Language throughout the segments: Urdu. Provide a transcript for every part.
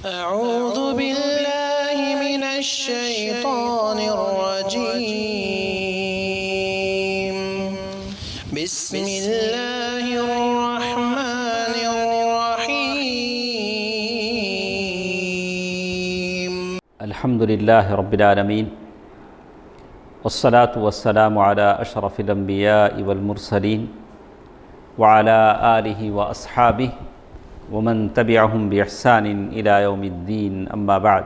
أعوذ بالله من الشيطان الرجيم بسم الله الرحمن الرحيم الحمد لله رب العالمين والصلاة والسلام على أشرف الأنبياء والمرسلين وعلى آله وأصحابه ومن تبعهم بإحسان إلى يوم الدين أما بعد۔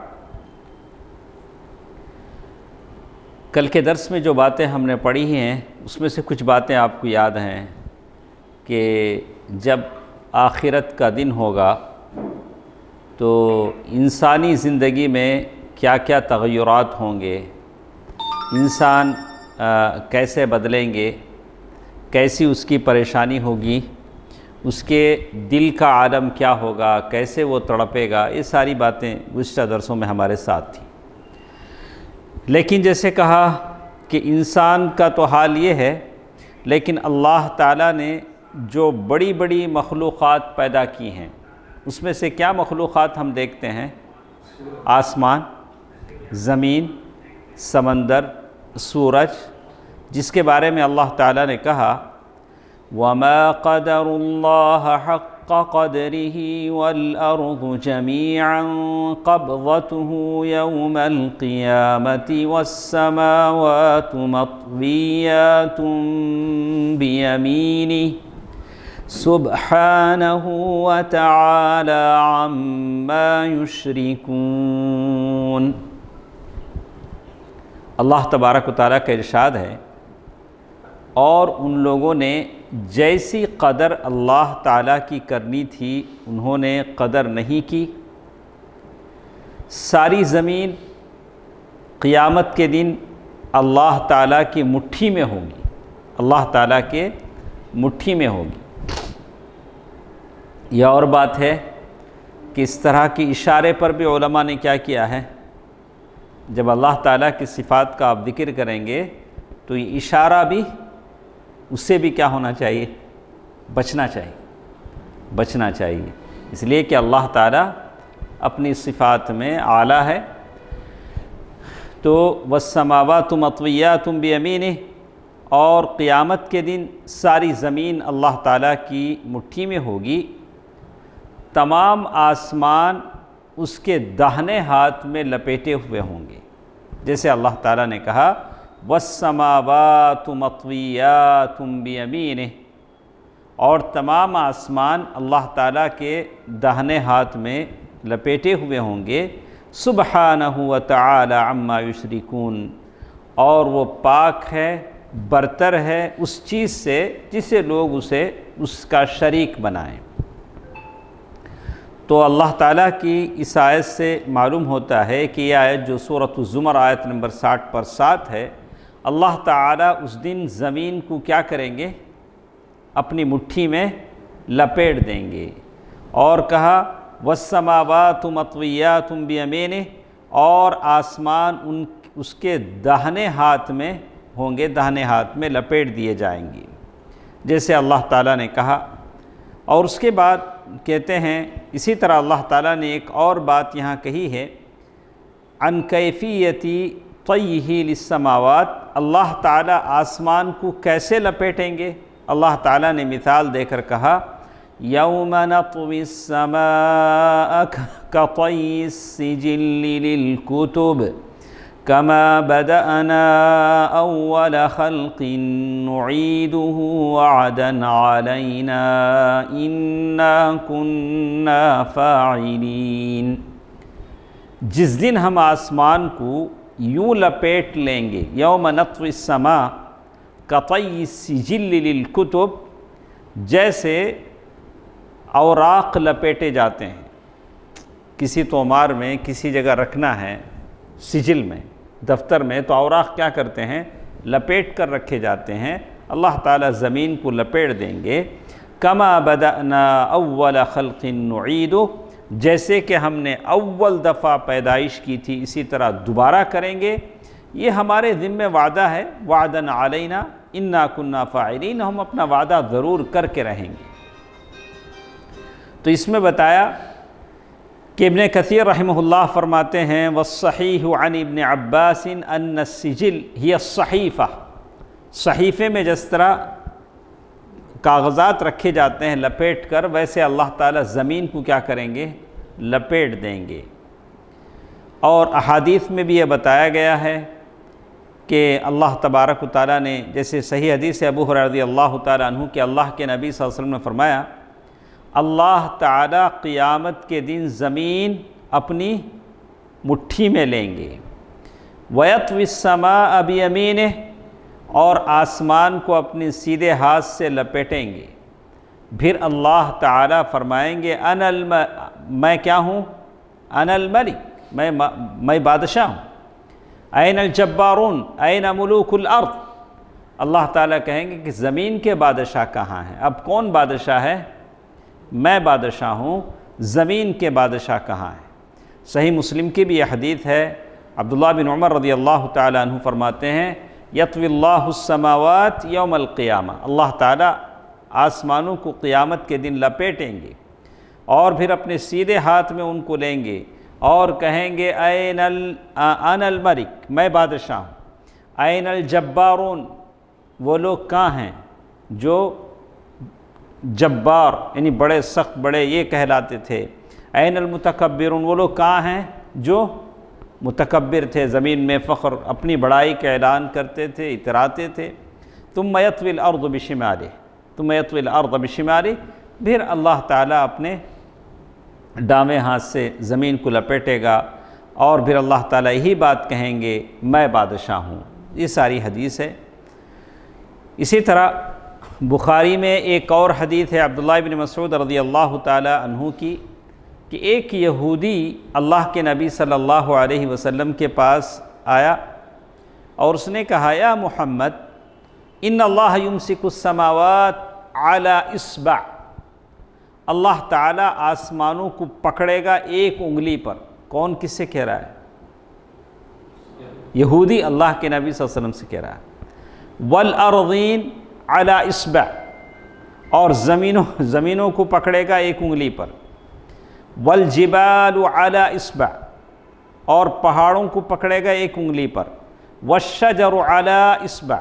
کل کے درس میں جو باتیں ہم نے پڑھی ہیں اس میں سے کچھ باتیں آپ کو یاد ہیں کہ جب آخرت کا دن ہوگا تو انسانی زندگی میں کیا کیا تغیرات ہوں گے، انسان کیسے بدلیں گے، کیسی اس کی پریشانی ہوگی، اس کے دل کا عالم کیا ہوگا، کیسے وہ تڑپے گا، یہ ساری باتیں گزشتہ درسوں میں ہمارے ساتھ تھیں۔ لیکن جیسے کہا کہ انسان کا تو حال یہ ہے، لیکن اللہ تعالیٰ نے جو بڑی بڑی مخلوقات پیدا کی ہیں اس میں سے کیا مخلوقات ہم دیکھتے ہیں؟ آسمان، زمین، سمندر، سورج، جس کے بارے میں اللہ تعالیٰ نے کہا وَمَا قَدَرُوا اللَّهَ حَقَّ قَدْرِهِ وَالْأَرْضُ جَمِيعًا قَبْضَتُهُ يَوْمَ الْقِيَامَةِ وَالسَّمَاوَاتُ مَطْوِيَّاتٌ بِيَمِينِهِ سُبْحَانَهُ وَتَعَالَى عَمَّا يُشْرِكُونَ۔ اللہ تبارک و تعالیٰ کا ارشاد ہے، اور ان لوگوں نے جیسی قدر اللہ تعالیٰ کی کرنی تھی انہوں نے قدر نہیں کی۔ ساری زمین قیامت کے دن اللہ تعالیٰ کی مٹھی میں ہوگی، اللہ تعالیٰ کے مٹھی میں ہوگی۔ یہ اور بات ہے کہ اس طرح کی اشارے پر بھی علماء نے کیا کیا ہے، جب اللہ تعالیٰ کی صفات کا آپ ذکر کریں گے تو یہ اشارہ بھی اس سے بھی کیا ہونا چاہیے؟ بچنا چاہیے، اس لیے کہ اللہ تعالیٰ اپنی صفات میں اعلیٰ ہے۔ تو والسماوات مطویات بیمینہ، اور قیامت کے دن ساری زمین اللہ تعالیٰ کی مٹھی میں ہوگی، تمام آسمان اس کے داہنے ہاتھ میں لپیٹے ہوئے ہوں گے، جیسے اللہ تعالیٰ نے کہا وَالسَّمَاوَاتُ مَطْوِيَّاتٌ بِيَمِينِهِ، اور تمام آسمان اللہ تعالیٰ کے داہنے ہاتھ میں لپیٹے ہوئے ہوں گے۔ سُبْحَانَهُ وَتَعَالَى عَمَّا يُشْرِكُونَ، اور وہ پاک ہے، برتر ہے اس چیز سے جسے لوگ اس کا شریک بنائیں۔ تو اللہ تعالیٰ کی اس آیت سے معلوم ہوتا ہے کہ یہ آیت جو سورۃ الزمر آیت نمبر 60 پر 7 ہے، اللہ تعالیٰ اس دن زمین کو کیا کریں گے؟ اپنی مٹھی میں لپیٹ دیں گے۔ اور کہا وَالسَّمَاوَاتُ مَطْوِيَّاتٌ بِيَمِينِهِ، اور آسمان اس کے داہنے ہاتھ میں ہوں گے، داہنے ہاتھ میں لپیٹ دیے جائیں گے، جیسے اللہ تعالیٰ نے کہا۔ اور اس کے بعد کہتے ہیں اسی طرح اللہ تعالیٰ نے ایک اور بات یہاں کہی ہے، عن کیفیتی طیہ للسماوات، اللہ تعالیٰ آسمان کو کیسے لپیٹیں گے؟ اللہ تعالیٰ نے مثال دے کر کہا یوم نطوی السماء کطی السجل للکتب کما بدأنا اول خلق نعیدہ وعدا علینا انا کنا فاعلین۔ جس دن ہم آسمان کو یوں لپیٹ لیں گے، یوم نطوی السماء کطی السجل للکتب، جیسے اوراق لپیٹے جاتے ہیں، کسی تومار میں کسی جگہ رکھنا ہے، سجل میں، دفتر میں، تو اوراق کیا کرتے ہیں؟ لپیٹ کر رکھے جاتے ہیں۔ اللہ تعالیٰ زمین کو لپیٹ دیں گے، کما بدأنا اول خلق نعیدہ، جیسے کہ ہم نے اول دفعہ پیدائش کی تھی اسی طرح دوبارہ کریں گے۔ یہ ہمارے ذمہ وعدہ ہے، وعدن علینا انا کنا فاعلین، ہم اپنا وعدہ ضرور کر کے رہیں گے۔ تو اس میں بتایا کہ ابن کثیر رحمہ اللہ فرماتے ہیں والصحیح عن ابن عباس ان السجل ہی الصحیفہ، صحیفے میں جس طرح کاغذات رکھے جاتے ہیں لپیٹ کر، ویسے اللہ تعالیٰ زمین کو کیا کریں گے؟ لپیٹ دیں گے۔ اور احادیث میں بھی یہ بتایا گیا ہے کہ اللہ تبارک و تعالیٰ نے، جیسے صحیح حدیث ابو ہریرہ رضی اللہ تعالیٰ عنہ کہ اللہ کے نبی صلی اللہ علیہ وسلم نے فرمایا اللہ تعالیٰ قیامت کے دن زمین اپنی مٹھی میں لیں گے، وَيَطْوِي السَّمَاءَ بِيَمِينِهِ، اور آسمان کو اپنے سیدھے ہاتھ سے لپیٹیں گے۔ پھر اللہ تعالیٰ فرمائیں گے میں کیا ہوں؟ انا الملک، میں بادشاہ ہوں۔ این الجبارون، این ملوک الارض، اللہ تعالیٰ کہیں گے کہ زمین کے بادشاہ کہاں ہیں؟ اب کون بادشاہ ہے؟ میں بادشاہ ہوں، زمین کے بادشاہ کہاں ہیں؟ صحیح مسلم کی بھی یہ حدیث ہے، عبداللہ بن عمر رضی اللہ تعالیٰ عنہ فرماتے ہیں یطوی اللہ السماوات یوم القیامہ، اللہ تعالیٰ آسمانوں کو قیامت کے دن لپیٹیں گے اور پھر اپنے سیدھے ہاتھ میں ان کو لیں گے اور کہیں گے انا الملک، میں بادشاہ ہوں۔ این الجبارون، وہ لوگ کہاں ہیں جو جبار یعنی بڑے سخت بڑے یہ کہلاتے تھے۔ این المتکبرون، وہ لوگ کہاں ہیں جو متکبر تھے، زمین میں فخر اپنی بڑائی کا اعلان کرتے تھے، اتراتے تھے۔ ثم یطوی الارض بشمالہ، ثم یطوی الارض بشمالہ، پھر اللہ تعالیٰ اپنے دائیں ہاتھ سے زمین کو لپیٹے گا اور پھر اللہ تعالیٰ یہی بات کہیں گے میں بادشاہ ہوں۔ یہ ساری حدیث ہے۔ اسی طرح بخاری میں ایک اور حدیث ہے عبداللہ بن مسعود رضی اللہ تعالی عنہ کی کہ ایک یہودی اللہ کے نبی صلی اللہ علیہ وسلم کے پاس آیا اور اس نے کہا یا محمد ان اللہ یمسک السماوات علی اصبع، اللہ تعالیٰ آسمانوں کو پکڑے گا ایک انگلی پر۔ کون کس سے کہہ رہا ہے؟ یہودی اللہ کے نبی صلی اللہ علیہ وسلم سے کہہ رہا ہے۔ والارضین علی اصبع، اور زمینوں کو پکڑے گا ایک انگلی پر۔ والجبال علی اصبع، اور پہاڑوں کو پکڑے گا ایک انگلی پر۔ والشجر علی اصبع،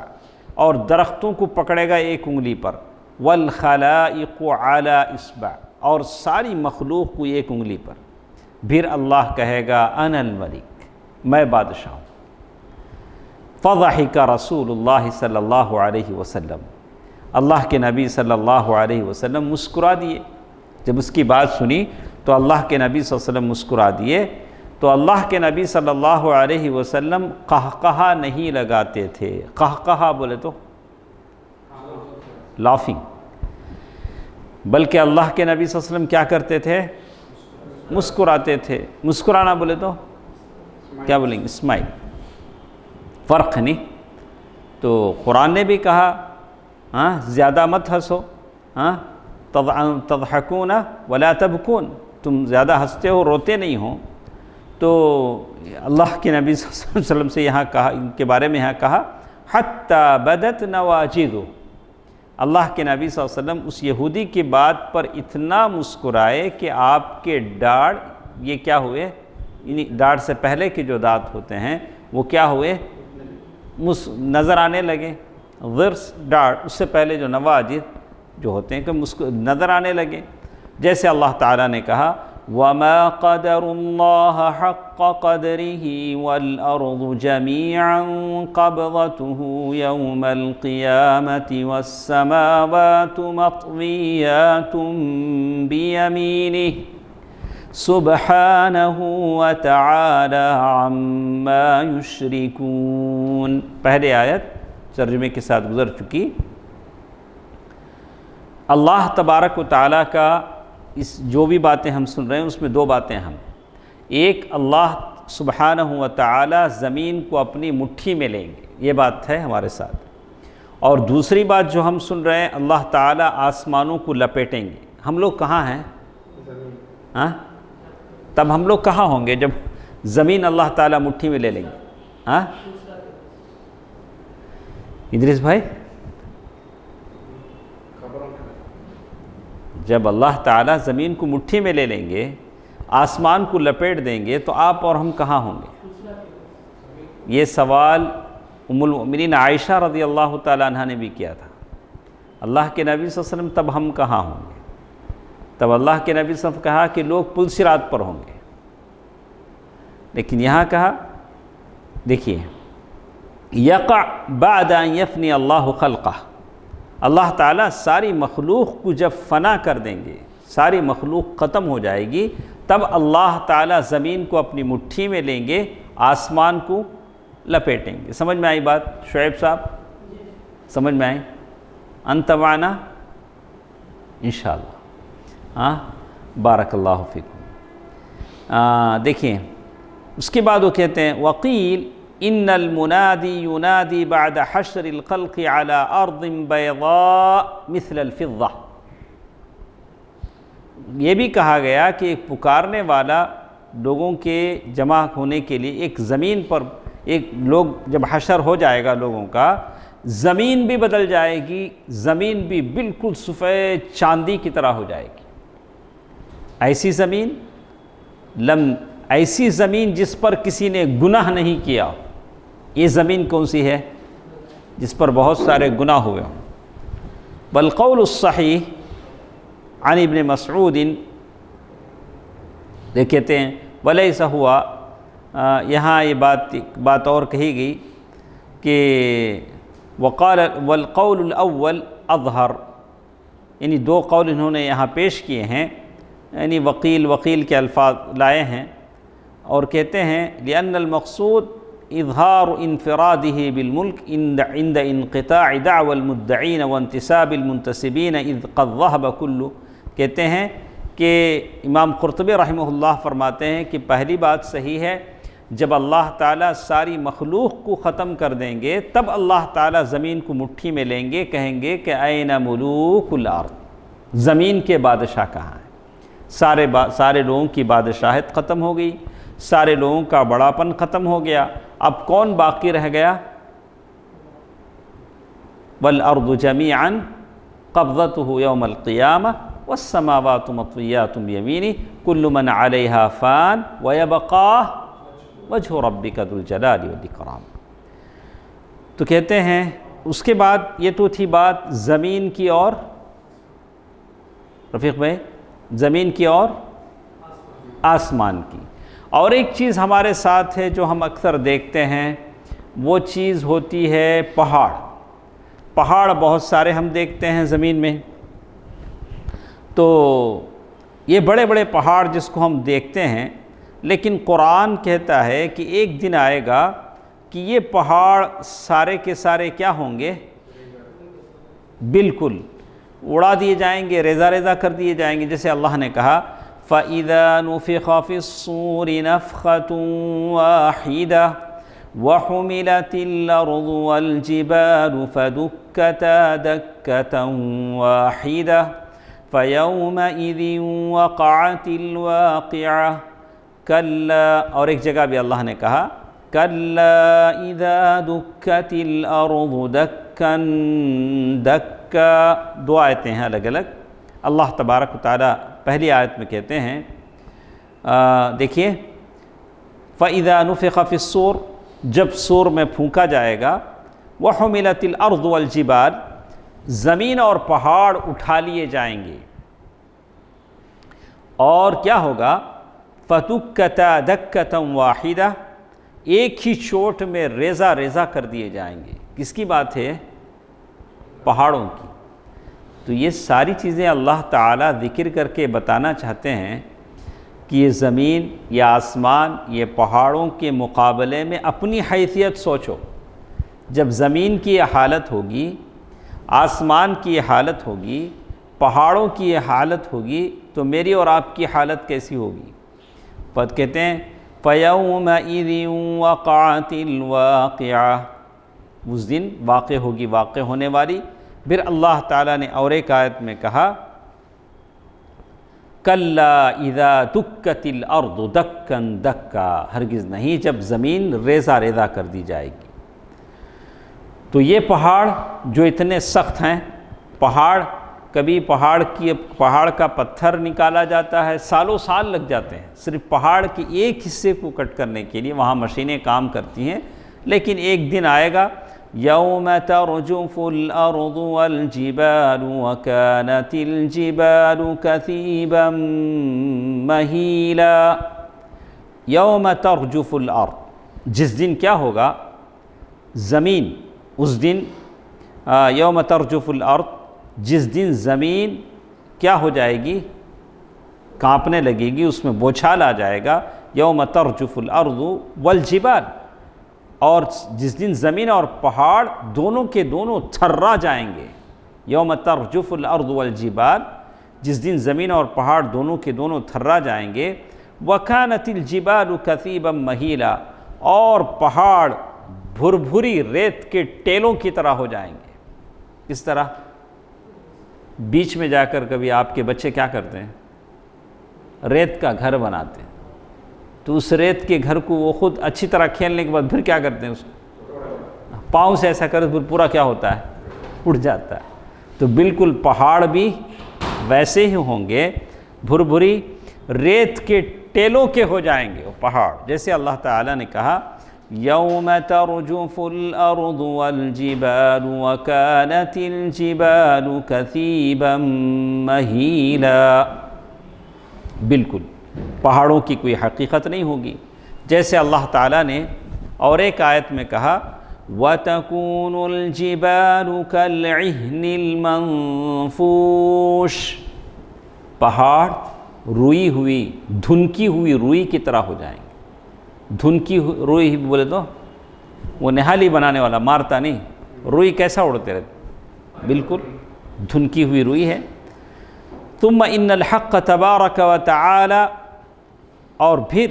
اور درختوں کو پکڑے گا ایک انگلی پر۔ والخلائق علی اصبع، اور ساری مخلوق کو ایک انگلی پر۔ پھر اللہ کہے گا انا الملک، میں بادشاہ ہوں۔ فضحک رسول اللہ صلی اللہ علیہ وسلم، اللہ کے نبی صلی اللہ علیہ وسلم مسکرا دیے۔ جب اس کی بات سنی تو اللہ کے نبی صلی اللہ علیہ وسلم مسکرا دیے۔ تو اللہ کے نبی صلی اللہ علیہ وسلم قہقہا نہیں لگاتے تھے۔ قہقہا بولے تو لافنگ، بلکہ اللہ کے نبی صلی اللہ علیہ وسلم کیا کرتے تھے؟ مسکراتے تھے۔ مسکرانا بولے تو کیا بولیں گے؟ اسمائل، فرق نہیں۔ تو قرآن نے بھی کہا زیادہ مت ہنسو، تضحکون ولا تبکون، تم زیادہ ہنستے ہو روتے نہیں ہو۔ تو اللہ کے نبی صلی اللہ علیہ وسلم سے یہاں کہا، ان کے بارے میں یہاں کہا حتی بدت نواجذ، اللہ کے نبی صلی اللہ علیہ وسلم اس یہودی کی بات پر اتنا مسکرائے کہ آپ کے داڑھ یہ کیا ہوئے، یعنی داڑھ سے پہلے کے جو دانت ہوتے ہیں وہ کیا ہوئے؟ نظر آنے لگے۔ ضرس داڑھ، اس سے پہلے جو نواجذ جو ہوتے ہیں کہ نظر آنے لگے۔ جیسے اللہ تعالیٰ نے کہا وَمَا قَدَرُ اللَّهَ حَقَّ قَدْرِهِ وَالْأَرْضُ جَمِيعًا قَبْضَتُهُ يَوْمَ الْقِيَامَةِ وَالسَّمَاوَاتُ مَطْوِيَّاتٌ بِيَمِينِهِ سُبْحَانَهُ وَتَعَالَى عَمَّا يُشْرِكُونَ۔ پہلے آیت ترجمے کے ساتھ گزر چکی۔ اللہ تبارک و تعالیٰ کا اس جو بھی باتیں ہم سن رہے ہیں اس میں دو باتیں ہم، ایک اللہ سبحانہ و تعالیٰ زمین کو اپنی مٹھی میں لیں گے، یہ بات ہے ہمارے ساتھ، اور دوسری بات جو ہم سن رہے ہیں اللہ تعالیٰ آسمانوں کو لپیٹیں گے۔ ہم لوگ کہاں ہیں؟ تب ہم لوگ کہاں ہوں گے جب زمین اللہ تعالیٰ مٹھی میں لے لیں گے؟ ادریس بھائی، جب اللہ تعالیٰ زمین کو مٹھی میں لے لیں گے، آسمان کو لپیٹ دیں گے تو آپ اور ہم کہاں ہوں گے؟ یہ سوال ام المؤمنین عائشہ رضی اللہ تعالیٰ عنہ نے بھی کیا تھا۔ اللہ کے نبی صلی اللہ علیہ وسلم تب ہم کہاں ہوں گے؟ تب اللہ کے نبی صلی اللہ علیہ وسلم کہا کہ لوگ پل صراط پر ہوں گے، لیکن یہاں کہا دیکھیے یقع بعد ان یفنی اللہ خلقہ، اللہ تعالیٰ ساری مخلوق کو جب فنا کر دیں گے، ساری مخلوق ختم ہو جائے گی، تب اللہ تعالیٰ زمین کو اپنی مٹھی میں لیں گے، آسمان کو لپیٹیں گے۔ سمجھ میں آئی بات شعیب صاحب؟ سمجھ میں آئی؟ انت معنا انشاءاللہ؟ ہاں، بارک اللہ فیکم۔ دیکھیں اس کے بعد وہ کہتے ہیں وقیل ان المنادی ینادی بعد حشر الخلق على ارض بیضاء مثل الفضہ، یہ بھی کہا گیا کہ ایک پکارنے والا لوگوں کے جمع ہونے کے لیے ایک زمین پر، ایک لوگ جب حشر ہو جائے گا لوگوں کا، زمین بھی بدل جائے گی، زمین بھی بالکل سفید چاندی کی طرح ہو جائے گی۔ ایسی زمین جس پر کسی نے گناہ نہیں کیا، یہ زمین کون سی ہے؟ جس پر بہت سارے گناہ ہوئے ہوں۔ بالقول الصحیح عن ابن مسعود، یہ کہتے ہیں ولیس ہوا، یہاں یہ بات اور کہی گئی کہ وقال والقول الاول اظہر، یعنی دو قول انہوں نے یہاں پیش کیے ہیں، یعنی وکیل کے الفاظ لائے ہیں، اور کہتے ہیں لأن المقصود اظہار انفرادہ بالملک عند انقطاع دعوى المدعین وانتساب المنتسبین اذ قد ذهب كل، کہتے ہیں کہ امام قرطبی رحمہ اللہ فرماتے ہیں کہ پہلی بات صحیح ہے، جب اللہ تعالیٰ ساری مخلوق کو ختم کر دیں گے تب اللہ تعالیٰ زمین کو مٹھی میں لیں گے، کہیں گے کہ این ملوک الارض، زمین کے بادشاہ کہاں ہیں؟ سارے لوگوں کی بادشاہت ختم ہو گئی، سارے لوگوں کا بڑاپن ختم ہو گیا، اب کون باقی رہ گیا؟ والارض جمیعا قبضته یوم القیامہ والسماوات مطویات بیمینہ کل من علیہا فان ویبقى وجہ ربک ذو الجلال والاکرام۔ تو کہتے ہیں اس کے بعد یہ تو تھی بات زمین کی اور رفیق بھائی، زمین کی اور آسمان کی، اور ایک چیز ہمارے ساتھ ہے جو ہم اکثر دیکھتے ہیں، وہ چیز ہوتی ہے پہاڑ۔ پہاڑ بہت سارے ہم دیکھتے ہیں زمین میں، تو یہ بڑے بڑے پہاڑ جس کو ہم دیکھتے ہیں، لیکن قرآن کہتا ہے کہ ایک دن آئے گا کہ یہ پہاڑ سارے کے سارے کیا ہوں گے؟ بالکل اڑا دیے جائیں گے، ریزہ ریزہ کر دیے جائیں گے، جیسے اللہ نے کہا فَإِذَا نُفِخَ فِي الصُّورِ نَفْخَةٌ وَاحِدَةٌ وَحُمِلَتِ الْأَرْضُ وَالْجِبَالُ فَدُكَّتَا دَكَّةً وَاحِدَةً فَيَوْمَئِذٍ وَقَعَتِ الْوَاقِعَةُ کلا، اور ایک جگہ بھی اللہ نے کہا کلا اذا دکت الارض دکا دکا، دو آیتیں ہیں الگ الگ۔ اللہ تبارک و تعالیٰ پہلی آیت میں کہتے ہیں دیکھیے فاذا نفخ فی الصور، جب صور میں پھونکا جائے گا، وحملت الارض والجبال، زمین اور پہاڑ اٹھا لیے جائیں گے، اور کیا ہوگا؟ فَدُكَّتَا دَكَّةً وَاحِدَةً، ایک ہی چوٹ میں ریزہ ریزہ کر دیے جائیں گے۔ کس کی بات ہے؟ پہاڑوں کی۔ تو یہ ساری چیزیں اللہ تعالیٰ ذکر کر کے بتانا چاہتے ہیں کہ یہ زمین، یہ آسمان، یہ پہاڑوں کے مقابلے میں اپنی حیثیت سوچو۔ جب زمین کی یہ حالت ہوگی، آسمان کی یہ حالت ہوگی، پہاڑوں کی یہ حالت ہوگی، تو میری اور آپ کی حالت کیسی ہوگی؟ پھر کہتے ہیں فَيَوْمَئِذٍ وَقَعَتِ الْوَاقِعَةُ، اس دن واقع ہوگی، واقع ہونے والی۔ پھر اللہ تعالیٰ نے اور ایک آیت میں کہا کَلَّا اِذَا دُكَّتِ الْأَرْضُ دَكًّا دَكًّا، ہرگز نہیں جب زمین ریزہ ریزہ کر دی جائے گی۔ تو یہ پہاڑ جو اتنے سخت ہیں، پہاڑ کبھی پہاڑ کا پتھر نکالا جاتا ہے، سالوں سال لگ جاتے ہیں صرف پہاڑ کے ایک حصے کو کٹ کرنے کے لیے، وہاں مشینیں کام کرتی ہیں، لیکن ایک دن آئے گا یوم ترجف الارض والجبال وکانت الجبال کثیبا مہیلا۔ یوم ترجف الارض، جس دن کیا ہوگا، زمین اس دن، یوم ترجف الارض، جس دن زمین کیا ہو جائے گی، کانپنے لگے گی، اس میں بوچھال آ جائے گا۔ یوم ترجف الارض والجبال، اور جس دن زمین اور پہاڑ دونوں کے دونوں تھرا جائیں گے۔ یوم ترجف الارض والجبال، جس دن زمین اور پہاڑ دونوں کے دونوں تھرا جائیں گے۔ وَكَانَتِ الْجِبَالُ كَثِيبًا مَهِيلًا، اور پہاڑ بھری ریت کے ٹیلوں کی طرح ہو جائیں گے۔ کس طرح؟ بیچ میں جا کر کبھی آپ کے بچے کیا کرتے ہیں، ریت کا گھر بناتے ہیں، تو اس ریت کے گھر کو وہ خود اچھی طرح کھیلنے کے بعد پھر کیا کرتے ہیں، اس کو پاؤں سے ایسا کرتے پھر پورا کیا ہوتا ہے، اڑ جاتا ہے۔ تو بالکل پہاڑ بھی ویسے ہی ہوں گے، بھری ریت کے ٹیلوں کے ہو جائیں گے وہ پہاڑ، جیسے اللہ تعالیٰ نے کہا یوم ترجف الارض والجبال وکانت الجبال کثیبا مہیلا۔ بالکل پہاڑوں کی کوئی حقیقت نہیں ہوگی، جیسے اللہ تعالیٰ نے اور ایک آیت میں کہا وَتَكُونُ الْجِبَالُ كَالْعِهْنِ الْمَنفُوشِ، پہاڑ روئی ہوئی، دھنکی ہوئی روئی کی طرح ہو جائیں گے۔ دھنکی روئی بولے تو وہ نہالی بنانے والا مارتا نہیں، روئی کیسا اڑتے رہتے، بالکل دھنکی ہوئی روئی ہے۔ ثم ان الحق تبارک و تعالی، اور پھر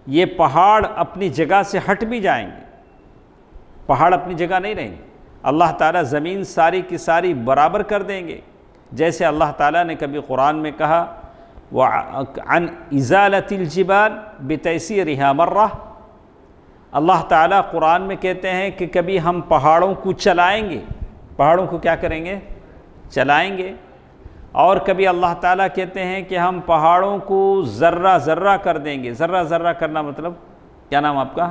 یہ پہاڑ اپنی جگہ سے ہٹ بھی جائیں گے، پہاڑ اپنی جگہ نہیں رہیں گے، اللہ تعالیٰ زمین ساری کی ساری برابر کر دیں گے، جیسے اللہ تعالیٰ نے کبھی قرآن میں کہا وَعَنْ إِزَالَةِ الْجِبَالِ بِتَيْسِيرِهَا مَرَّةً، اللہ تعالیٰ قرآن میں کہتے ہیں کہ کبھی ہم پہاڑوں کو چلائیں گے، پہاڑوں کو کیا کریں گے، چلائیں گے، اور کبھی اللہ تعالیٰ کہتے ہیں کہ ہم پہاڑوں کو ذرہ ذرہ کر دیں گے۔ ذرہ ذرہ کرنا مطلب کیا نام آپ کا،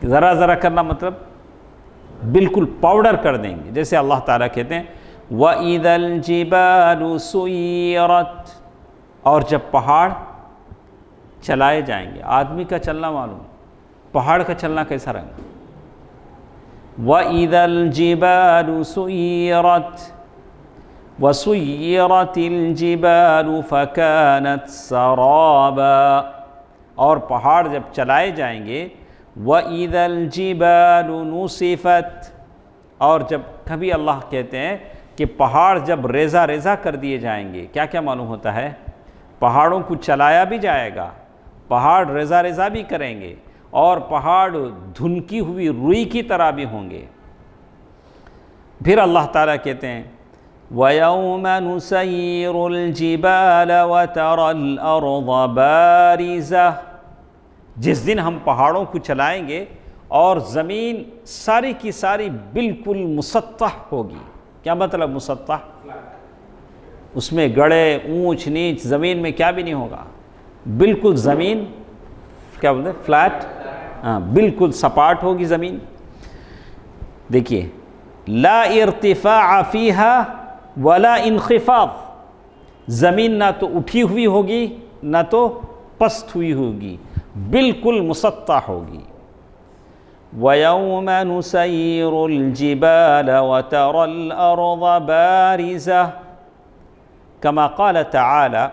ذرہ ذرہ کرنا مطلب بالکل پاؤڈر کر دیں گے، جیسے اللہ تعالیٰ کہتے ہیں وَإِذَا الْجِبَالُ سُيِّرَتْ، اور جب پہاڑ چلائے جائیں گے، آدمی کا چلنا معلوم، پہاڑ کا چلنا کیسا رہے، وَإِذَا الْجِبَالُ سُيِّرَتْ وَسُيِّرَتِ الْجِبَالُ فَكَانَتْ سَرَابًا، اور پہاڑ جب چلائے جائیں گے، وَإِذَا الْجِبَالُ نُصِفَتْ، اور جب کبھی اللہ کہتے ہیں کہ پہاڑ جب ریزہ ریزہ کر دیے جائیں گے، کیا کیا معلوم ہوتا ہے، پہاڑوں کو چلایا بھی جائے گا، پہاڑ ریزہ ریزہ بھی کریں گے، اور پہاڑ دھنکی ہوئی روئی کی طرح بھی ہوں گے۔ پھر اللہ تعالیٰ کہتے ہیں وَيَوْمَ نُسَيِّرُ الْجِبَالَ وَتَرَى الْأَرْضَ بَارِزَةً، جس دن ہم پہاڑوں کو چلائیں گے اور زمین ساری کی ساری بالکل مسطح ہوگی۔ کیا مطلب مسطح؟ اس میں گڑھے اونچ نیچ زمین میں کیا بھی نہیں ہوگا، بالکل زمین کیا بولتے ہیں، فلیٹ، بالکل سپاٹ ہوگی زمین۔ دیکھیے لا ارتفاع فیہا ولا انخفاض، زمین نہ تو اٹھی ہوئی ہوگی نہ تو پست ہوئی ہوگی، بالکل مسطح ہوگی۔ وَيَوْمَ نُسَيِّرُ الْجِبَالَ وَتَرَى الْأَرْضَ بَارِزَةً كما قال تعالى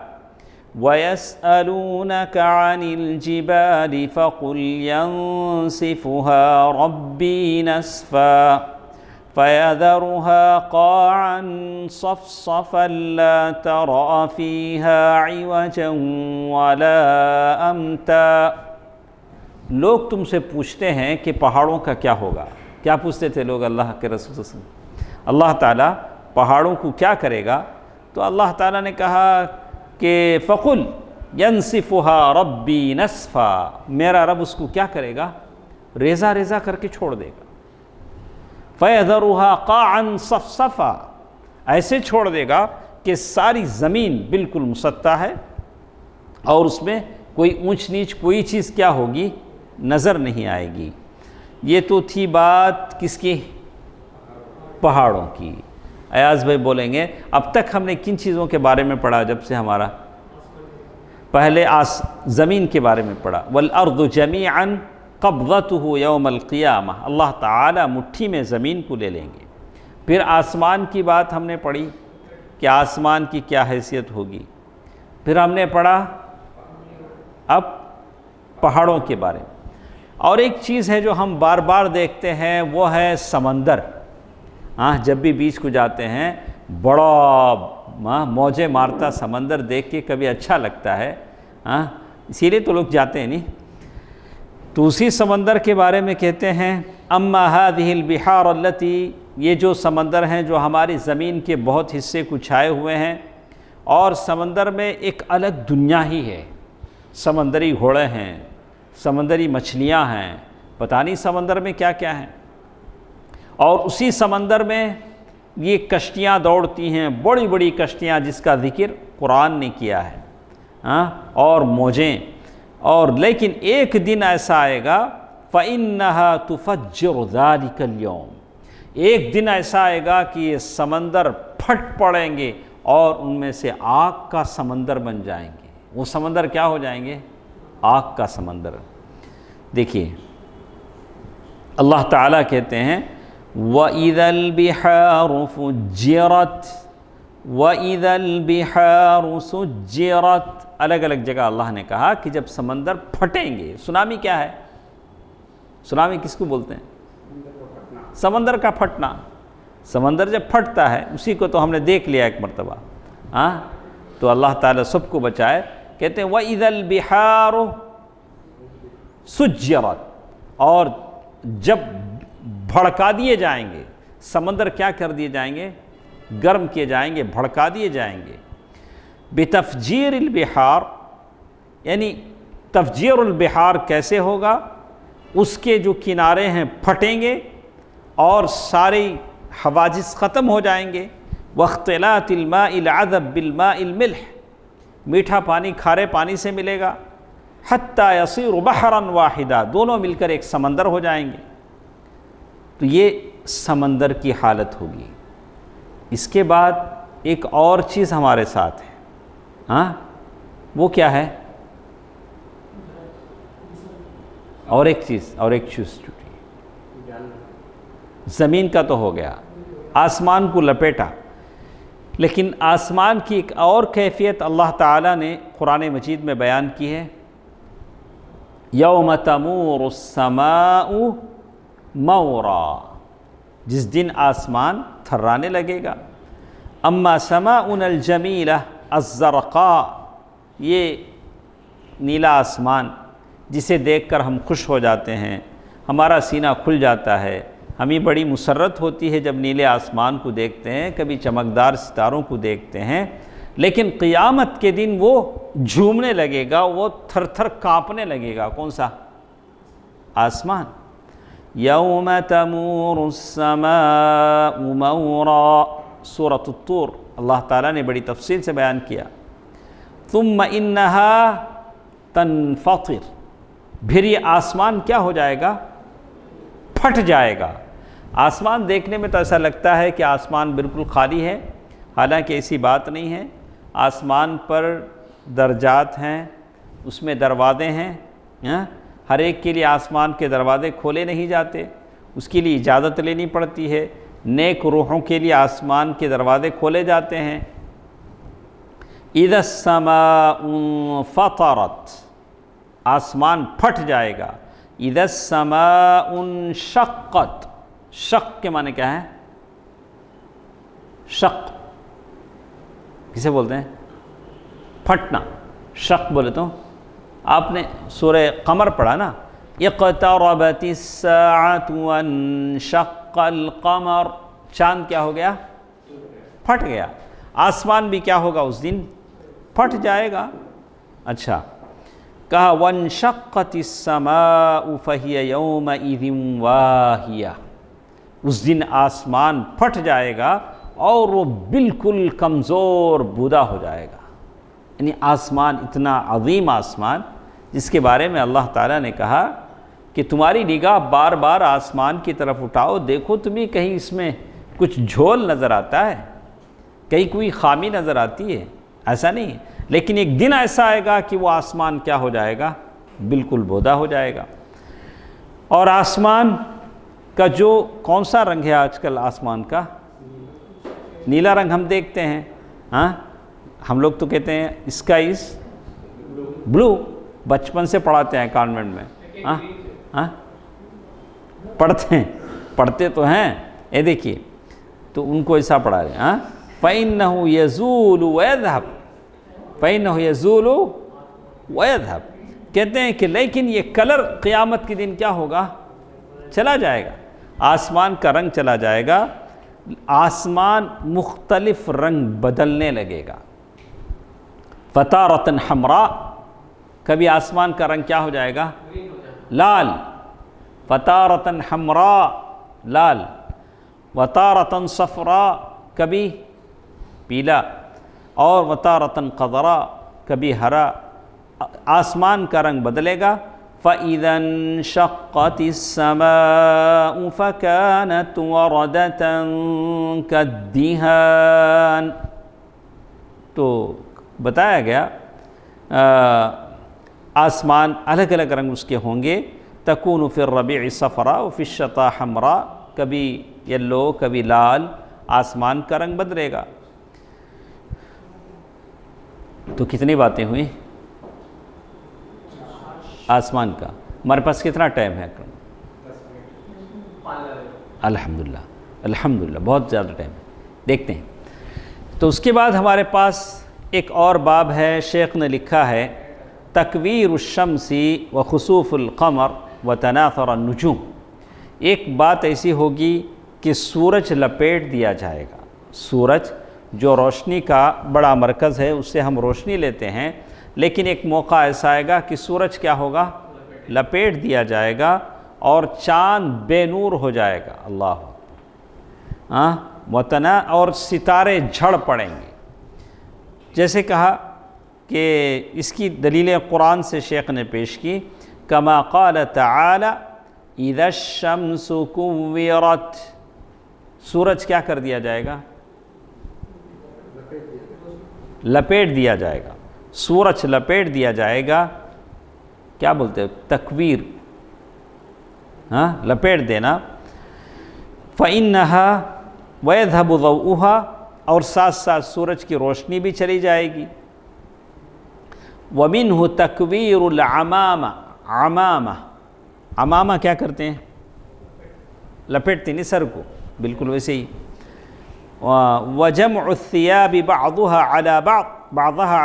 وَيَسْأَلُونَكَ عَنِ الْجِبَالِ فَقُلْ يَنسِفُهَا رَبِّي نَسْفًا فَيَذَرُهَا قَاعًا صَفْصَفًا لَا تَرَىٰ فِيهَا عِوَجًا وَلَا أَمْتًا۔ لوگ تم سے پوچھتے ہیں کہ پہاڑوں کا کیا ہوگا، کیا پوچھتے تھے لوگ اللہ کے رسول صلی اللہ علیہ وسلم، اللہ تعالیٰ پہاڑوں کو کیا کرے گا، تو اللہ تعالیٰ نے کہا کہ فَقُلْ يَنْسِفُهَا رَبِّي نَسْفًا، میرا رب اس کو کیا کرے گا، ریزہ ریزہ کر کے چھوڑ دے گا۔ فَيَذَرُهَا قَاعًا صَفْصَفًا، ایسے چھوڑ دے گا کہ ساری زمین بالکل مسطح ہے اور اس میں کوئی اونچ نیچ کوئی چیز کیا ہوگی نظر نہیں آئے گی۔ یہ تو تھی بات کس کی؟ پہاڑوں کی۔ ایاز بھائی بولیں گے اب تک ہم نے کن چیزوں کے بارے میں پڑھا؟ جب سے ہمارا پہلے زمین کے بارے میں پڑھا، وَالْأَرْضُ جَمِيعًا قَبْضَتُهُ يَوْمَ الْقِيَامَةِ، اللہ تعالیٰ مٹھی میں زمین کو لے لیں گے۔ پھر آسمان کی بات ہم نے پڑھی کہ آسمان کی کیا حیثیت ہوگی۔ پھر ہم نے پڑھا اب پہاڑوں کے بارے میں۔ اور ایک چیز ہے جو ہم بار بار دیکھتے ہیں وہ ہے سمندر۔ جب بھی بیچ کو جاتے ہیں بڑا موجیں مارتا سمندر دیکھ کے کبھی اچھا لگتا ہے، اسی لیے تو لوگ جاتے ہیں نہیں۔ تو اسی سمندر کے بارے میں کہتے ہیں اما هذه البحار التي، یہ جو سمندر ہیں جو ہماری زمین کے بہت حصے کو چھائے ہوئے ہیں، اور سمندر میں ایک الگ دنیا ہی ہے۔ سمندری گھوڑے ہیں، سمندری مچھلیاں ہیں، پتہ نہیں سمندر میں کیا کیا ہیں، اور اسی سمندر میں یہ کشتیاں دوڑتی ہیں، بڑی بڑی کشتیاں جس کا ذکر قرآن نے کیا ہے، اور موجیں۔ اور لیکن ایک دن ایسا آئے گا فَإِنَّهَا تُفَجِّرُ ذَلِكَ الْيَوْمِ، ایک دن ایسا آئے گا کہ یہ سمندر پھٹ پڑیں گے اور ان میں سے آگ کا سمندر بن جائیں گے۔ وہ سمندر کیا ہو جائیں گے؟ آگ کا سمندر۔ دیکھیے اللہ تعالیٰ کہتے ہیں وَإِذَا الْبِحَارُ فُجِّرَتْ وَإِذَا الْبِحَارُ سُجِّرَتْ، الگ الگ جگہ اللہ نے کہا کہ جب سمندر پھٹیں گے۔ سونامی کیا ہے؟ سونامی کس کو بولتے ہیں؟ سمندر کا پھٹنا۔ سمندر جب پھٹتا ہے اسی کو تو ہم نے دیکھ لیا ایک مرتبہ، تو اللہ تعالیٰ سب کو بچائے۔ کہتے ہیں وَإِذَا الْبِحَارُ سُجِّرَتْ، اور جب بھڑکا دیے جائیں گے، سمندر کیا کر دیے جائیں گے؟ گرم کیے جائیں گے، بھڑکا دیے جائیں گے۔ بتفجیر البحار، یعنی تفجیر البحار کیسے ہوگا؟ اس کے جو کنارے ہیں پھٹیں گے اور سارے حواجز ختم ہو جائیں گے۔ واختلاط الماء العذب بالماء الملح، میٹھا پانی کھارے پانی سے ملے گا۔ حتی یصیر بحرا واحدا، دونوں مل کر ایک سمندر ہو جائیں گے۔ تو یہ سمندر کی حالت ہوگی۔ اس کے بعد ایک اور چیز ہمارے ساتھ ہے، وہ کیا ہے؟ اور ایک چیز زمین کا تو ہو گیا، آسمان کو لپیٹا، لیکن آسمان کی ایک اور کیفیت اللہ تعالیٰ نے قرآن مجید میں بیان کی ہے۔ یوم تمور السماء مورا، جس دن آسمان تھرانے لگے گا۔ اما سماؤنا الجمیلہ الزرقاء، یہ نیلا آسمان جسے دیکھ کر ہم خوش ہو جاتے ہیں، ہمارا سینہ کھل جاتا ہے، ہمیں بڑی مسرت ہوتی ہے جب نیلے آسمان کو دیکھتے ہیں، کبھی چمکدار ستاروں کو دیکھتے ہیں، لیکن قیامت کے دن وہ جھومنے لگے گا، وہ تھر تھر کانپنے لگے گا۔ کون سا؟ آسمان۔ یوم تمور السماء مورا، سورۃ الطور، اللہ تعالیٰ نے بڑی تفصیل سے بیان کیا۔ ثم انہا تنفطر، پھر یہ آسمان کیا ہو جائے گا؟ پھٹ جائے گا۔ آسمان دیکھنے میں تو ایسا لگتا ہے کہ آسمان بالکل خالی ہے، حالانکہ ایسی بات نہیں ہے۔ آسمان پر درجات ہیں، اس میں دروازے ہیں، ہر ایک کے لیے آسمان کے دروازے کھولے نہیں جاتے، اس کے لیے اجازت لینی پڑتی ہے۔ نیک روحوں کے لیے آسمان کے دروازے کھولے جاتے ہیں۔ اذا السماء انفطرت، آسمان پھٹ جائے گا۔ اذا السماء انشقت، شق کے معنی کیا ہے؟ شق کسے بولتے ہیں؟ پھٹنا، شق بولے تو آپ نے سورہ قمر پڑھا نا، اقتربت الساعة وانشق القمر، چاند کیا ہو گیا؟ پھٹ گیا۔ آسمان بھی کیا ہوگا اس دن؟ پھٹ جائے گا۔ اچھا کہا وانشقت السماء فهي يومئذ واهية، اس دن آسمان پھٹ جائے گا اور وہ بالکل کمزور بودا ہو جائے گا۔ یعنی آسمان، اتنا عظیم آسمان جس کے بارے میں اللہ تعالیٰ نے کہا کہ تمہاری نگاہ بار بار آسمان کی طرف اٹھاؤ، دیکھو تمہیں کہیں اس میں کچھ جھول نظر آتا ہے، کہیں کوئی خامی نظر آتی ہے، ایسا نہیں ہے۔ لیکن ایک دن ایسا آئے گا کہ وہ آسمان کیا ہو جائے گا؟ بالکل بودا ہو جائے گا۔ اور آسمان کا جو کون سا رنگ ہے آج کل آسمان کا؟ نیلا رنگ ہم دیکھتے ہیں، ہاں ہم لوگ تو کہتے ہیں اسکائز بلو، بچپن سے پڑھاتے ہیں کانوینٹ میں، ہاں پڑھتے تو ہیں، اے دیکھیے تو ان کو ایسا پڑھا رہے ہیں، ہاں فَإِنَّهُ يَزُولُ وَيَذْهَبُ فَإِنَّهُ يَزُولُ وَيَذْهَبُ، کہتے ہیں کہ لیکن یہ کلر قیامت کے دن کیا ہوگا؟ چلا جائے گا، آسمان کا رنگ چلا جائے گا، آسمان مختلف رنگ بدلنے لگے گا۔ فَتَارَةً حَمْرَاء، کبھی آسمان کا رنگ کیا ہو جائے گا؟ لال، فَتَارَةً حَمْرَاء لال، وَتَارَةً صَفْرَاء کبھی پیلا، اور وَتَارَةً قَضْرَاء کبھی ہرا، آسمان کا رنگ بدلے گا۔ فَإِذَا انشَقَّتِ السَّمَاءُ فَكَانَتْ وَرْدَةً كَالدِّهَانِ، تو بتایا گیا آسمان الگ الگ رنگ اس کے ہوں گے، تَكُونُ فِي الرَّبِيعِ صَفْرَاء وَفِي الشِّتَاءِ حَمْرَاء، کبھی یلو کبھی لال، آسمان کا رنگ بدلے گا۔ تو کتنی باتیں ہوئیں آسمان کا؟ ہمارے پاس کتنا ٹائم ہے؟ الحمدللہ الحمدللہ بہت زیادہ ٹائم ہے، دیکھتے ہیں۔ تو اس کے بعد ہمارے پاس ایک اور باب ہے، شیخ نے لکھا ہے تکویر الشمس وخسوف القمر وتناثر النجوم۔ ایک بات ایسی ہوگی کہ سورج لپیٹ دیا جائے گا، سورج جو روشنی کا بڑا مرکز ہے، اس سے ہم روشنی لیتے ہیں، لیکن ایک موقع ایسا آئے گا کہ سورج کیا ہوگا؟ لپیٹ دیا جائے گا، اور چاند بے نور ہو جائے گا، اللہ اور ستارے جھڑ پڑیں گے۔ جیسے کہا کہ اس کی دلیل قرآن سے شیخ نے پیش کی، کما قال تعالی اذا الشمس کورت، سورج کیا کر دیا جائے گا؟ لپیٹ دیا جائے گا، سورج لپیٹ دیا جائے گا، کیا بولتے ہیں؟ تکویر، ہاں لپیٹ دینا۔ فَإِنَّهَا وَيَذْهَبُ ضَوْءُهَا، اور ساتھ ساتھ سورج کی روشنی بھی چلی جائے گی۔ وَمِنْهُ تَكْوِيرُ الْعَمَامَةِ، عمامہ کیا کرتے ہیں؟ لپیٹتے نہیں سر کو، بالکل ویسے ہی۔ وَجَمْعُ الثِّيَابِ بَعْضُهَا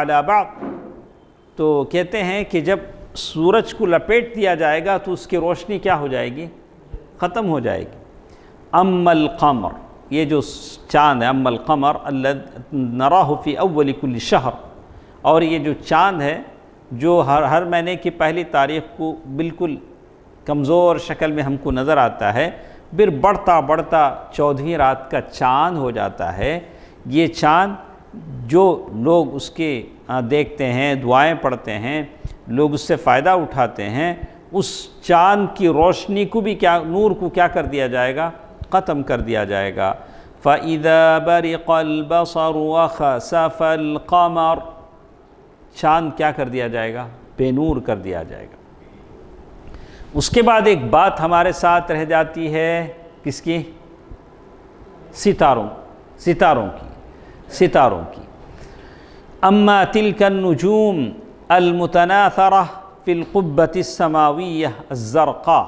عَلَى بَعْضٍ، تو کہتے ہیں کہ جب سورج کو لپیٹ دیا جائے گا تو اس کی روشنی کیا ہو جائے گی؟ ختم ہو جائے گی۔ اما القمر، یہ جو چاند ہے، اما القمر الذی نراہ فی اول کل شہر، اور یہ جو چاند ہے جو ہر مہینے کی پہلی تاریخ کو بالکل کمزور شکل میں ہم کو نظر آتا ہے، پھر بڑھتا بڑھتا 14ویں رات کا چاند ہو جاتا ہے۔ یہ چاند جو لوگ اس کے دیکھتے ہیں، دعائیں پڑھتے ہیں، لوگ اس سے فائدہ اٹھاتے ہیں، اس چاند کی روشنی کو بھی کیا، نور کو کیا کر دیا جائے گا؟ ختم کر دیا جائے گا۔ فَإِذَا بَرِقَ الْبَصَرُ وَخَسَفَ الْقَمَرُ، چاند کیا کر دیا جائے گا؟ بے نور کر دیا جائے گا۔ اس کے بعد ایک بات ہمارے ساتھ رہ جاتی ہے، کس کی؟ ستاروں کی۔ اما تلک النجوم المتناثرہ فی القبۃ السماویہ الزرقاء،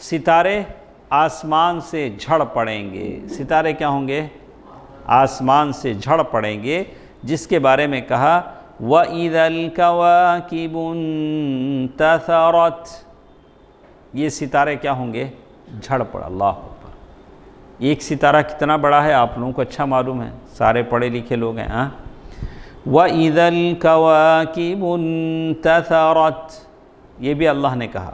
ستارے آسمان سے جھڑ پڑیں گے۔ ستارے کیا ہوں گے؟ آسمان سے جھڑ پڑیں گے، جس کے بارے میں کہا وَإِذَا الْكَوَاكِبُ انتَثَرَتْ، یہ ستارے کیا ہوں گے؟ جھڑ پڑ۔ اللہ اکبر، ایک ستارہ کتنا بڑا ہے آپ لوگوں کو اچھا معلوم ہے، سارے پڑھے لکھے لوگ ہیں۔ وَإِذَا الْكَوَاكِبُ انتَثَرَتْ، یہ بھی اللہ نے کہا۔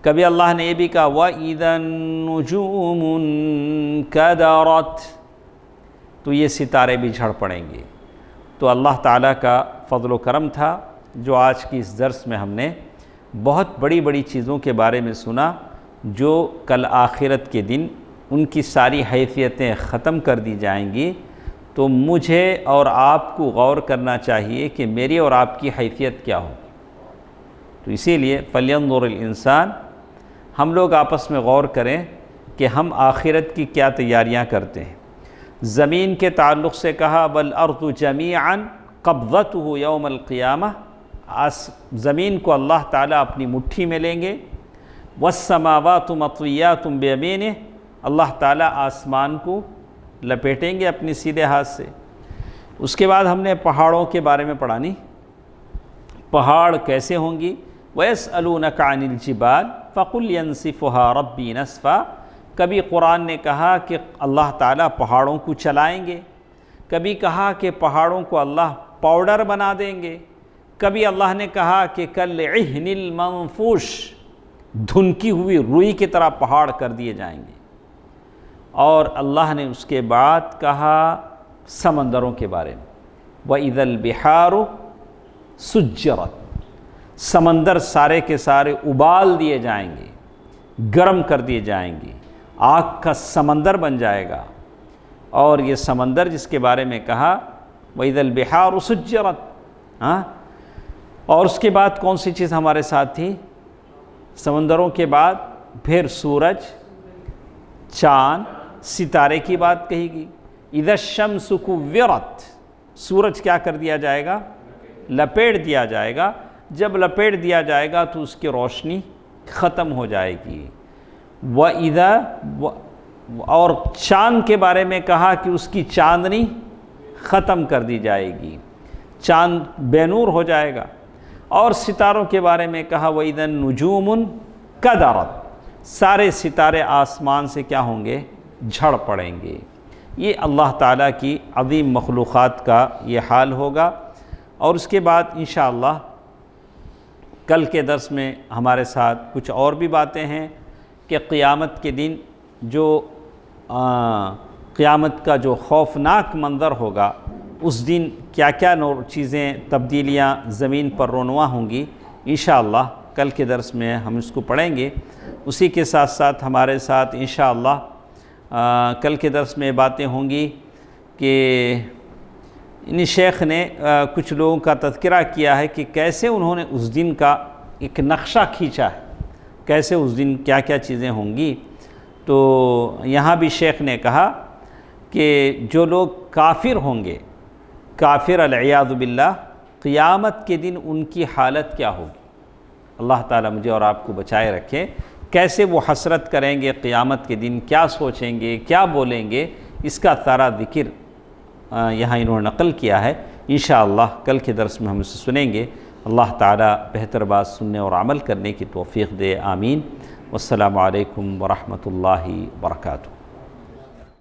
کبھی اللہ نے یہ بھی کہا وَإِذَا النُّجُومُ انْكَدَرَتْ، تو یہ ستارے بھی جھڑ پڑیں گے۔ تو اللہ تعالیٰ کا فضل و کرم تھا جو آج کی اس درس میں ہم نے بہت بڑی بڑی چیزوں کے بارے میں سنا جو کل آخرت کے دن ان کی ساری حیثیتیں ختم کر دی جائیں گی۔ تو مجھے اور آپ کو غور کرنا چاہیے کہ میری اور آپ کی حیثیت کیا ہو۔ تو اسی لیے فَلْيَنْظُرِ الْإِنسان، ہم لوگ آپس میں غور کریں کہ ہم آخرت کی کیا تیاریاں کرتے ہیں۔ زمین کے تعلق سے کہا وَالْأَرْضُ جَمِيعًا قَبْضَتُهُ يَوْمَ الْقِيَامَةِ، زمین کو اللہ تعالیٰ اپنی مٹھی میں لیں گے۔ وَالسَّمَاوَاتُ مَطْوِيَّاتٌ بِيَمِينِهِ، اللہ تعالیٰ آسمان کو لپیٹیں گے اپنی سیدھے ہاتھ سے۔ اس کے بعد ہم نے پہاڑوں کے بارے میں پڑھا نہیں، پہاڑ کیسے ہوں گی۔ وَيَسْأَلُونَكَ عَنِ الْجِبَالِ فَقُلْ يَنْسِفُهَا رَبِّي نَسْفًا، کبھی قرآن نے کہا کہ اللہ تعالیٰ پہاڑوں کو چلائیں گے، کبھی کہا کہ پہاڑوں کو اللہ پاؤڈر بنا دیں گے، کبھی اللہ نے کہا کہ كَالْعِهْنِ الْمَنْفُوشِ، دھنکی ہوئی روئی کی طرح پہاڑ کر دیے جائیں گے۔ اور اللہ نے اس کے بعد کہا سمندروں کے بارے میں وَإِذَا الْبِحَارُ سُجِّرَتْ، سمندر سارے کے سارے ابال دیے جائیں گے، گرم کر دیے جائیں گے، آگ کا سمندر بن جائے گا۔ اور یہ سمندر جس کے بارے میں کہا وَإِذَا الْبِحَارُ سُجِّرَتْ، اور اس کے بعد کون سی چیز ہمارے ساتھ تھی؟ سمندروں کے بعد پھر سورج، چاند، ستارے کی بات کہی گی۔ اِذَا الشَّمْسُ كُوِّرَتْ، سورج کیا کر دیا جائے گا؟ لپیٹ دیا جائے گا۔ جب لپیٹ دیا جائے گا تو اس کی روشنی ختم ہو جائے گی۔ وَإِذَا، اور چاند کے بارے میں کہا کہ اس کی چاندنی ختم کر دی جائے گی، چاند بے نور ہو جائے گا۔ اور ستاروں کے بارے میں کہا وَإِذَا النُّجُومُ انْكَدَرَتْ، سارے ستارے آسمان سے کیا ہوں گے؟ جھڑ پڑیں گے۔ یہ اللہ تعالیٰ کی عظیم مخلوقات کا یہ حال ہوگا۔ اور اس کے بعد انشاءاللہ کل کے درس میں ہمارے ساتھ کچھ اور بھی باتیں ہیں کہ قیامت کے دن جو قیامت کا جو خوفناک منظر ہوگا، اس دن کیا کیا چیزیں تبدیلیاں زمین پر رونما ہوں گی، انشاءاللہ کل کے درس میں ہم اس کو پڑھیں گے۔ اسی کے ساتھ ساتھ ہمارے ساتھ انشاءاللہ کل کے درس میں باتیں ہوں گی کہ ان شیخ نے کچھ لوگوں کا تذکرہ کیا ہے کہ کیسے انہوں نے اس دن کا ایک نقشہ کھینچا ہے، کیسے اس دن کیا کیا چیزیں ہوں گی۔ تو یہاں بھی شیخ نے کہا کہ جو لوگ کافر ہوں گے، کافر العیاذ باللہ، قیامت کے دن ان کی حالت کیا ہوگی۔ اللہ تعالیٰ مجھے اور آپ کو بچائے رکھے۔ کیسے وہ حسرت کریں گے قیامت کے دن، کیا سوچیں گے، کیا بولیں گے، اس کا سارا ذکر یہاں انہوں نے نقل کیا ہے۔ انشاءاللہ کل کے درس میں ہم اسے سنیں گے۔ اللہ تعالیٰ بہتر بات سننے اور عمل کرنے کی توفیق دے، آمین۔ والسلام علیکم ورحمۃ اللہ وبرکاتہ۔